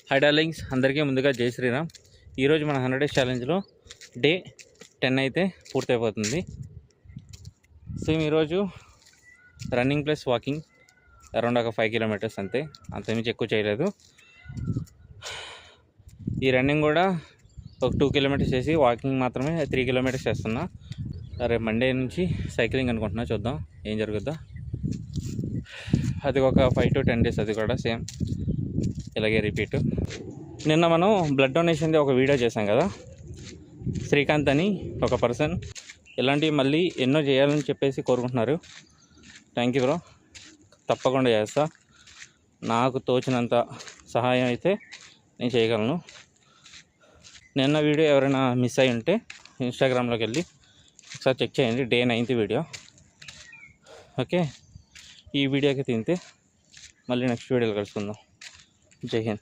High darlings, అందరికీ ముందుగా జై శ్రీరామ్. ఈరోజు మన 100 డేస్ ఛాలెంజ్లో డే 10 అయితే పూర్తయిపోతుంది. సేమ్ ఈరోజు రన్నింగ్ ప్లస్ వాకింగ్ అరౌండ్ ఒక 5 కిలోమీటర్స్ అంతమించి ఎక్కువ చేయలేదు. ఈ రన్నింగ్ కూడా ఒక 2 కిలోమీటర్స్ చేసి వాకింగ్ మాత్రమే 3 కిలోమీటర్స్ చేస్తున్నా. రేపు మండే నుంచి సైక్లింగ్ అనుకుంటున్నా, చూద్దాం ఏం జరుగుద్దా. అది ఒక 5 to 10 డేస్, అది కూడా సేమ్ ఇలాగే రిపీట్. నిన్న మనం బ్లడ్ డొనేషన్ది ఒక వీడియో చేశాం కదా. శ్రీకాంత్ అని ఒక పర్సన్ ఇలాంటివి మళ్ళీ ఎన్నో చేయాలని చెప్పేసి కోరుకుంటున్నారు. థ్యాంక్ యూ బ్రో, తప్పకుండా చేస్తా. నాకు తోచినంత సహాయం అయితే నేను చేయగలను. నిన్న వీడియో ఎవరైనా మిస్ అయి ఉంటే ఇన్స్టాగ్రామ్లోకి వెళ్ళి ఒకసారి చెక్ చేయండి. Day 9th video. ఓకే, ఈ వీడియోకి తింటే మళ్ళీ నెక్స్ట్ వీడియోలో కలుసుకుందాం. జై హింద్.